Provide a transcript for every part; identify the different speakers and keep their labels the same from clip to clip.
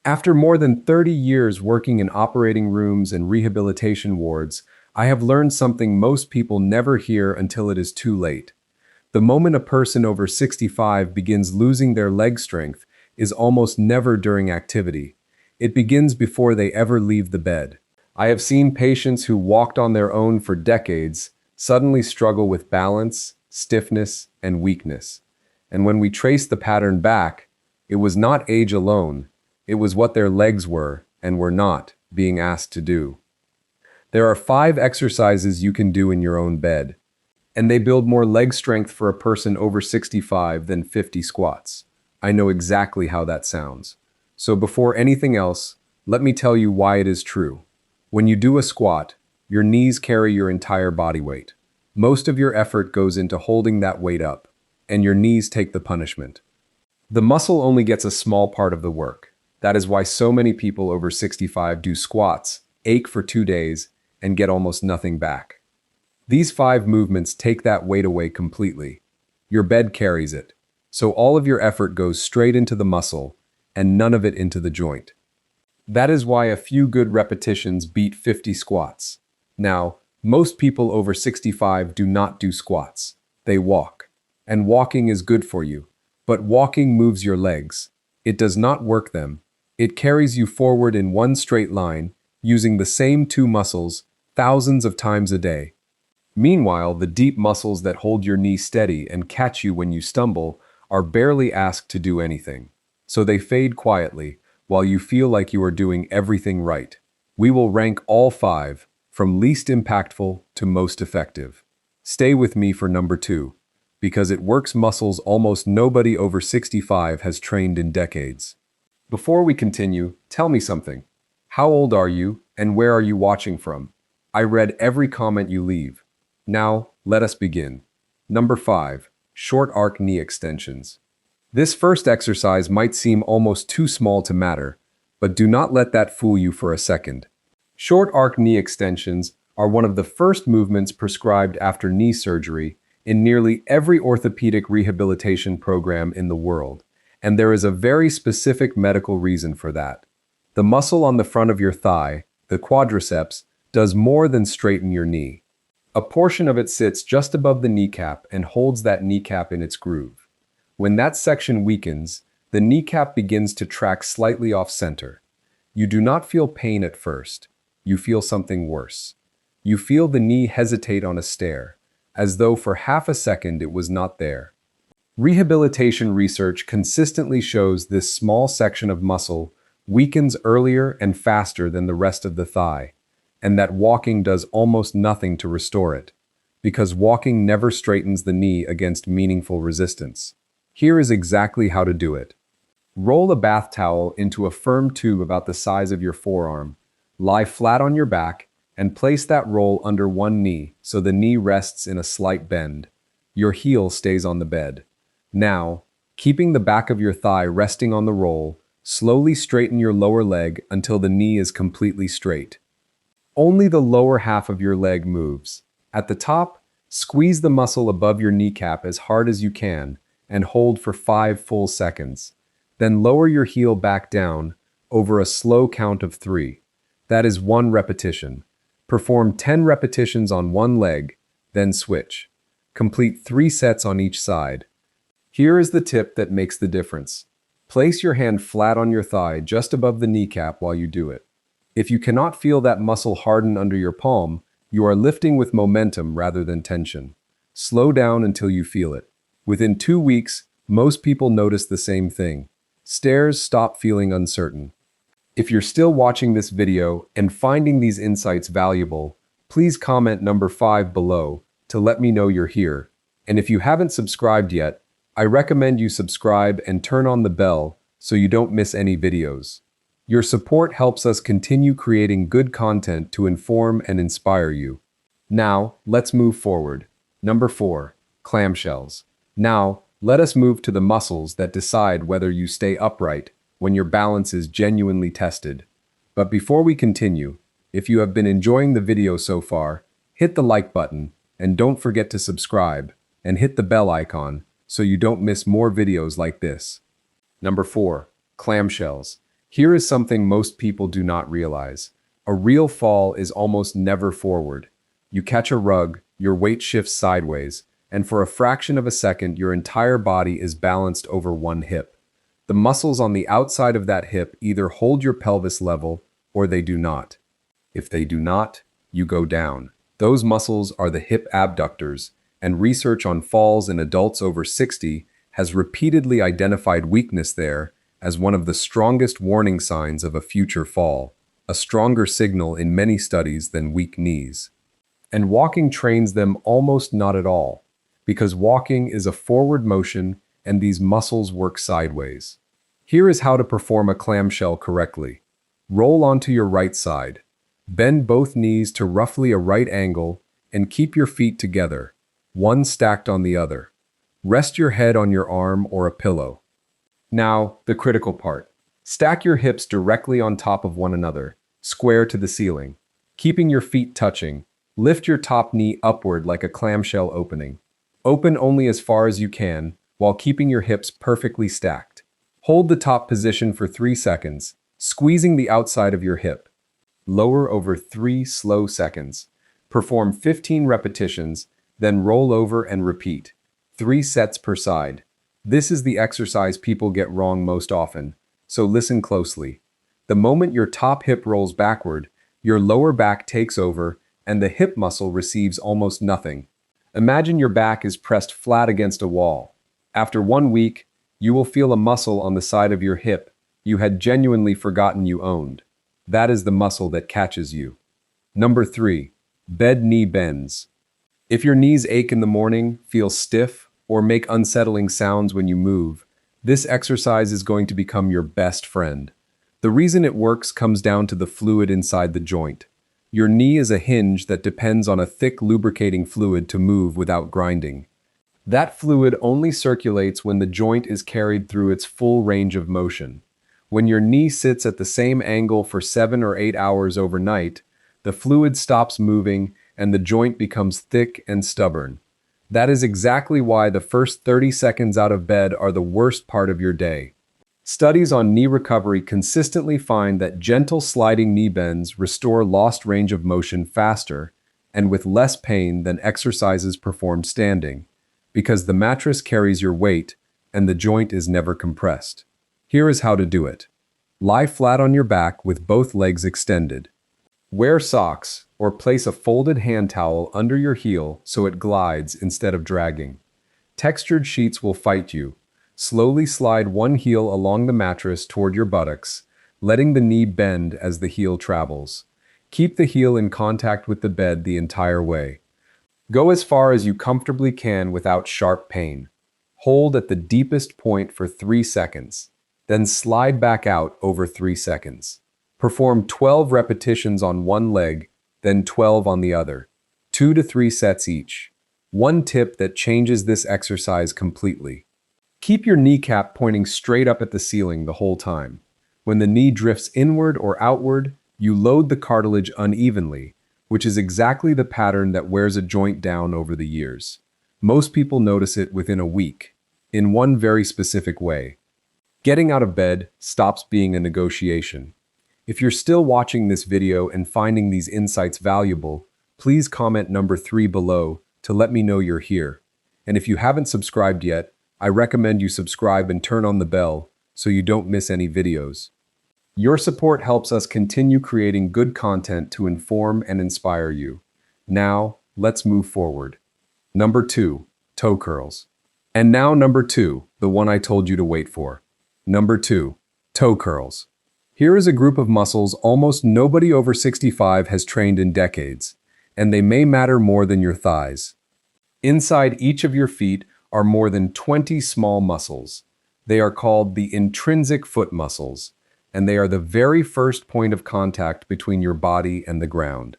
Speaker 1: After more than 30 years working in operating rooms and rehabilitation wards, I have learned something most people never hear until it is too late. The moment a person over 65 begins losing their leg strength is almost never during activity. It begins before they ever leave the bed. I have seen patients who walked on their own for decades suddenly struggle with balance, stiffness, and weakness. And when we trace the pattern back, it was not age alone, it was what their legs were and were not being asked to do. There are 5 exercises you can do in your own bed, and they build more leg strength for a person over 65 than 50 squats. I know exactly how that sounds. So before anything else, let me tell you why it is true. When you do a squat, your knees carry your entire body weight. Most of your effort goes into holding that weight up, and your knees take the punishment. The muscle only gets a small part of the work. That is why so many people over 65 do squats, ache for 2 days, and get almost nothing back. These 5 movements take that weight away completely. Your bed carries it, so all of your effort goes straight into the muscle and none of it into the joint. That is why a few good repetitions beat 50 squats. Now, most people over 65 do not do squats. They walk. And walking is good for you. But walking moves your legs. It does not work them. It carries you forward in one straight line, using the same 2 muscles thousands of times a day. Meanwhile, the deep muscles that hold your knee steady and catch you when you stumble are barely asked to do anything. So they fade quietly, while you feel like you are doing everything right. We will rank all 5, from least impactful to most effective. Stay with me for number 2, because it works muscles almost nobody over 65 has trained in decades. Before we continue, tell me something. How old are you, and where are you watching from? I read every comment you leave. Now, let us begin. Number 5, short arc knee extensions. This first exercise might seem almost too small to matter, but do not let that fool you for a second. Short arc knee extensions are one of the first movements prescribed after knee surgery in nearly every orthopedic rehabilitation program in the world, and there is a very specific medical reason for that. The muscle on the front of your thigh, the quadriceps, does more than straighten your knee. A portion of it sits just above the kneecap and holds that kneecap in its groove. When that section weakens, the kneecap begins to track slightly off center. You do not feel pain at first. You feel something worse. You feel the knee hesitate on a stair, as though for half a second it was not there. Rehabilitation research consistently shows this small section of muscle weakens earlier and faster than the rest of the thigh, and that walking does almost nothing to restore it, because walking never straightens the knee against meaningful resistance. Here is exactly how to do it. Roll a bath towel into a firm tube about the size of your forearm, lie flat on your back, and place that roll under one knee so the knee rests in a slight bend. Your heel stays on the bed. Now, keeping the back of your thigh resting on the roll, slowly straighten your lower leg until the knee is completely straight. Only the lower half of your leg moves. At the top, squeeze the muscle above your kneecap as hard as you can and hold for 5 full seconds. Then lower your heel back down over a slow count of 3. That is 1 repetition. Perform 10 repetitions on one leg, then switch. Complete 3 sets on each side. Here is the tip that makes the difference. Place your hand flat on your thigh just above the kneecap while you do it. If you cannot feel that muscle harden under your palm, you are lifting with momentum rather than tension. Slow down until you feel it. Within 2 weeks, most people notice the same thing. Stairs stop feeling uncertain. If you're still watching this video and finding these insights valuable, please comment number 5 below to let me know you're here. And if you haven't subscribed yet, I recommend you subscribe and turn on the bell so you don't miss any videos. Your support helps us continue creating good content to inform and inspire you. Now, let's move forward. Number 4, clamshells. Now, let us move to the muscles that decide whether you stay upright when your balance is genuinely tested. But before we continue, if you have been enjoying the video so far, hit the like button and don't forget to subscribe and hit the bell icon so you don't miss more videos like this. Number 4, clamshells. Here is something most people do not realize. A real fall is almost never forward. You catch a rug, your weight shifts sideways, and for a fraction of a second, your entire body is balanced over one hip. The muscles on the outside of that hip either hold your pelvis level or they do not. If they do not, you go down. Those muscles are the hip abductors, and research on falls in adults over 60 has repeatedly identified weakness there as one of the strongest warning signs of a future fall, a stronger signal in many studies than weak knees. And walking trains them almost not at all, because walking is a forward motion and these muscles work sideways. Here is how to perform a clamshell correctly. Roll onto your right side. Bend both knees to roughly a right angle and keep your feet together, one stacked on the other. Rest your head on your arm or a pillow. Now, the critical part. Stack your hips directly on top of one another, square to the ceiling. Keeping your feet touching, lift your top knee upward like a clamshell opening. Open only as far as you can, while keeping your hips perfectly stacked. Hold the top position for 3 seconds, squeezing the outside of your hip. Lower over 3 slow seconds. Perform 15 repetitions, then roll over and repeat. 3 sets per side. This is the exercise people get wrong most often, so listen closely. The moment your top hip rolls backward, your lower back takes over and the hip muscle receives almost nothing. Imagine your back is pressed flat against a wall. After 1 week, you will feel a muscle on the side of your hip you had genuinely forgotten you owned. That is the muscle that catches you. Number 3, bed knee bends. If your knees ache in the morning, feel stiff, or make unsettling sounds when you move, this exercise is going to become your best friend. The reason it works comes down to the fluid inside the joint. Your knee is a hinge that depends on a thick lubricating fluid to move without grinding. That fluid only circulates when the joint is carried through its full range of motion. When your knee sits at the same angle for 7 or 8 hours overnight, the fluid stops moving and the joint becomes thick and stubborn. That is exactly why the first 30 seconds out of bed are the worst part of your day. Studies on knee recovery consistently find that gentle sliding knee bends restore lost range of motion faster and with less pain than exercises performed standing, because the mattress carries your weight and the joint is never compressed. Here is how to do it. Lie flat on your back with both legs extended. Wear socks or place a folded hand towel under your heel so it glides instead of dragging. Textured sheets will fight you. Slowly slide one heel along the mattress toward your buttocks, letting the knee bend as the heel travels. Keep the heel in contact with the bed the entire way. Go as far as you comfortably can without sharp pain. Hold at the deepest point for 3 seconds, then slide back out over 3 seconds. Perform 12 repetitions on one leg, then 12 on the other, 2 to 3 sets each. One tip that changes this exercise completely. Keep your kneecap pointing straight up at the ceiling the whole time. When the knee drifts inward or outward, you load the cartilage unevenly, which is exactly the pattern that wears a joint down over the years. Most people notice it within a week, in one very specific way. Getting out of bed stops being a negotiation. If you're still watching this video and finding these insights valuable, please comment number 3 below to let me know you're here. And if you haven't subscribed yet, I recommend you subscribe and turn on the bell so you don't miss any videos. Your support helps us continue creating good content to inform and inspire you. Now, let's move forward. Number 2, toe curls. And now number 2, the one I told you to wait for. Number 2, toe curls. Here is a group of muscles almost nobody over 65 has trained in decades, and they may matter more than your thighs. Inside each of your feet are more than 20 small muscles. They are called the intrinsic foot muscles, and they are the very first point of contact between your body and the ground.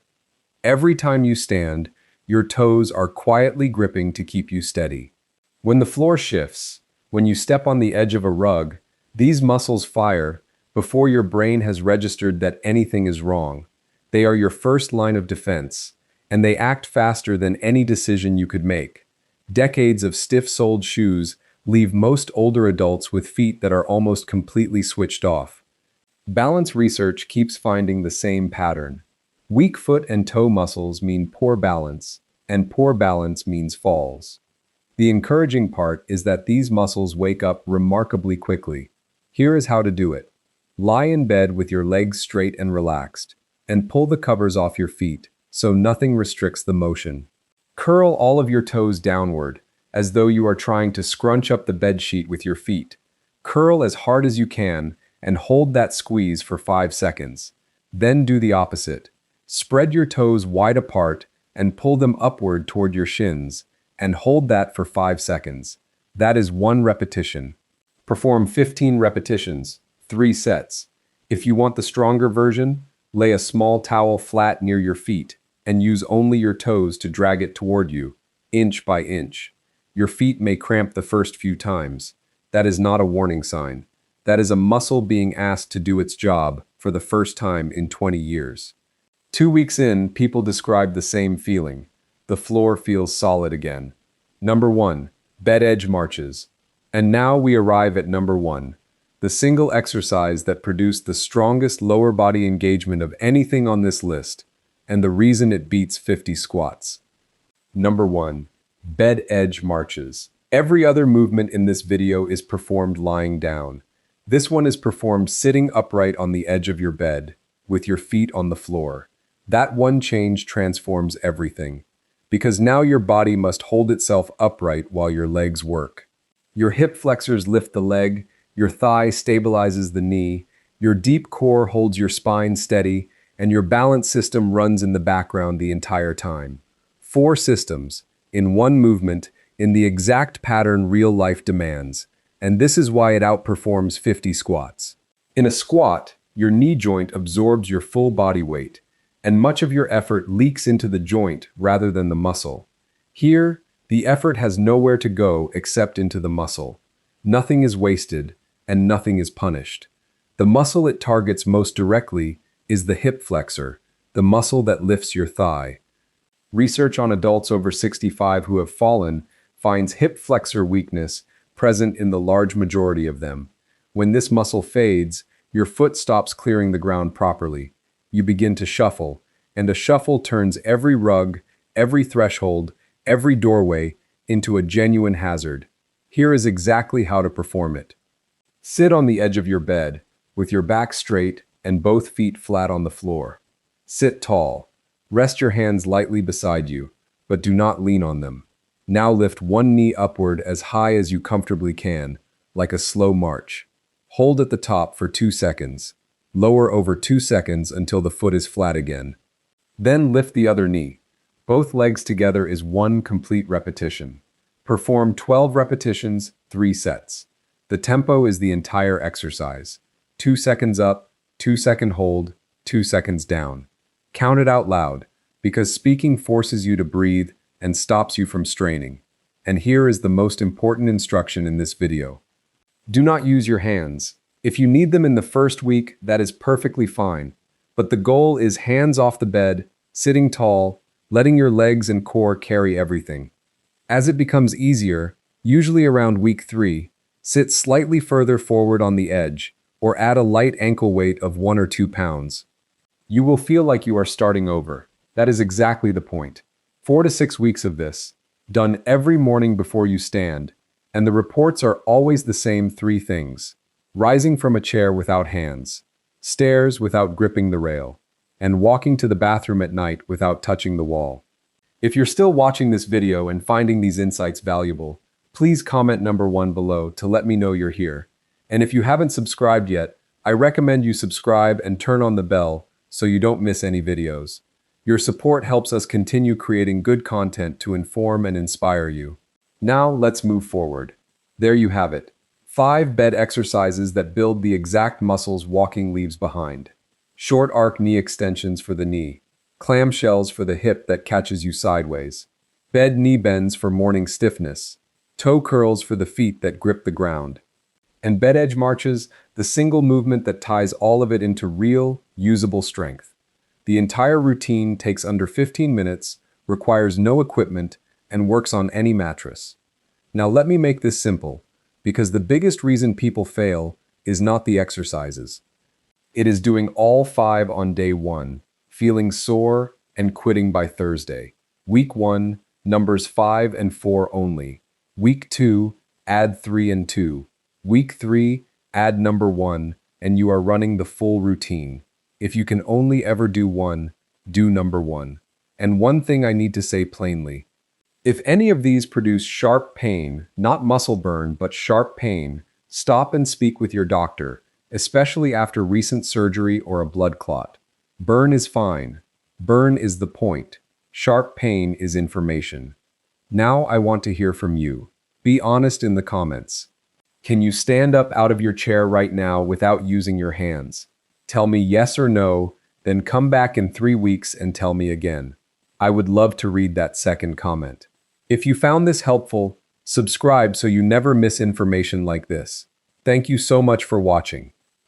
Speaker 1: Every time you stand, your toes are quietly gripping to keep you steady. When the floor shifts, when you step on the edge of a rug, these muscles fire before your brain has registered that anything is wrong. They are your first line of defense, and they act faster than any decision you could make. Decades of stiff-soled shoes leave most older adults with feet that are almost completely switched off. Balance research keeps finding the same pattern. Weak foot and toe muscles mean poor balance, and poor balance means falls. The encouraging part is that these muscles wake up remarkably quickly. Here is how to do it. Lie in bed with your legs straight and relaxed, and pull the covers off your feet so nothing restricts the motion. Curl all of your toes downward, as though you are trying to scrunch up the bed sheet with your feet. Curl as hard as you can and hold that squeeze for 5 seconds. Then do the opposite. Spread your toes wide apart and pull them upward toward your shins, and hold that for 5 seconds. That is 1 repetition. Perform 15 repetitions, 3 sets. If you want the stronger version, lay a small towel flat near your feet and use only your toes to drag it toward you, inch by inch. Your feet may cramp the first few times. That is not a warning sign. That is a muscle being asked to do its job for the first time in 20 years. 2 weeks in, people describe the same feeling. The floor feels solid again. Number 1, bed edge marches. And now we arrive at number 1, the single exercise that produced the strongest lower body engagement of anything on this list, and the reason it beats 50 squats. Number 1, bed edge marches. Every other movement in this video is performed lying down. This one is performed sitting upright on the edge of your bed, with your feet on the floor. That one change transforms everything, because now your body must hold itself upright while your legs work. Your hip flexors lift the leg, your thigh stabilizes the knee, your deep core holds your spine steady, and your balance system runs in the background the entire time. 4 systems, in one movement, in the exact pattern real life demands, and this is why it outperforms 50 squats. In a squat, your knee joint absorbs your full body weight, and much of your effort leaks into the joint rather than the muscle. Here, the effort has nowhere to go except into the muscle. Nothing is wasted, and nothing is punished. The muscle it targets most directly is the hip flexor, the muscle that lifts your thigh. Research on adults over 65 who have fallen finds hip flexor weakness present in the large majority of them. When this muscle fades, your foot stops clearing the ground properly. You begin to shuffle, and a shuffle turns every rug, every threshold, every doorway into a genuine hazard. Here is exactly how to perform it. Sit on the edge of your bed, with your back straight and both feet flat on the floor. Sit tall. Rest your hands lightly beside you, but do not lean on them. Now lift one knee upward as high as you comfortably can, like a slow march. Hold at the top for 2 seconds. Lower over 2 seconds until the foot is flat again. Then lift the other knee. Both legs together is 1 complete repetition. Perform 12 repetitions, 3 sets. The tempo is the entire exercise. 2 seconds up, 2-second hold, 2 seconds down. Count it out loud, because speaking forces you to breathe and stops you from straining. And here is the most important instruction in this video. Do not use your hands. If you need them in the first week, that is perfectly fine. But the goal is hands off the bed, sitting tall, letting your legs and core carry everything. As it becomes easier, usually around week 3, sit slightly further forward on the edge, or add a light ankle weight of 1 or 2 pounds. You will feel like you are starting over. That is exactly the point. 4 to 6 weeks of this, done every morning before you stand, and the reports are always the same 3 things. Rising from a chair without hands, stairs without gripping the rail, and walking to the bathroom at night without touching the wall. If you're still watching this video and finding these insights valuable, please comment number 1 below to let me know you're here. And if you haven't subscribed yet, I recommend you subscribe and turn on the bell so you don't miss any videos. Your support helps us continue creating good content to inform and inspire you. Now let's move forward. There you have it. 5 bed exercises that build the exact muscles walking leaves behind. Short arc knee extensions for the knee. Clamshells for the hip that catches you sideways. Bed knee bends for morning stiffness. Toe curls for the feet that grip the ground. And bed edge marches, the single movement that ties all of it into real, usable strength. The entire routine takes under 15 minutes, requires no equipment, and works on any mattress. Now let me make this simple, because the biggest reason people fail is not the exercises. It is doing all 5 on day 1, feeling sore and quitting by Thursday. Week 1, numbers 5 and 4 only. Week 2, add 3 and 2. Week 3, add number 1, and you are running the full routine. If you can only ever do one, do number 1. And one thing I need to say plainly. If any of these produce sharp pain, not muscle burn, but sharp pain, stop and speak with your doctor, especially after recent surgery or a blood clot. Burn is fine. Burn is the point. Sharp pain is information. Now I want to hear from you. Be honest in the comments. Can you stand up out of your chair right now without using your hands? Tell me yes or no, then come back in 3 weeks and tell me again. I would love to read that second comment. If you found this helpful, subscribe so you never miss information like this. Thank you so much for watching.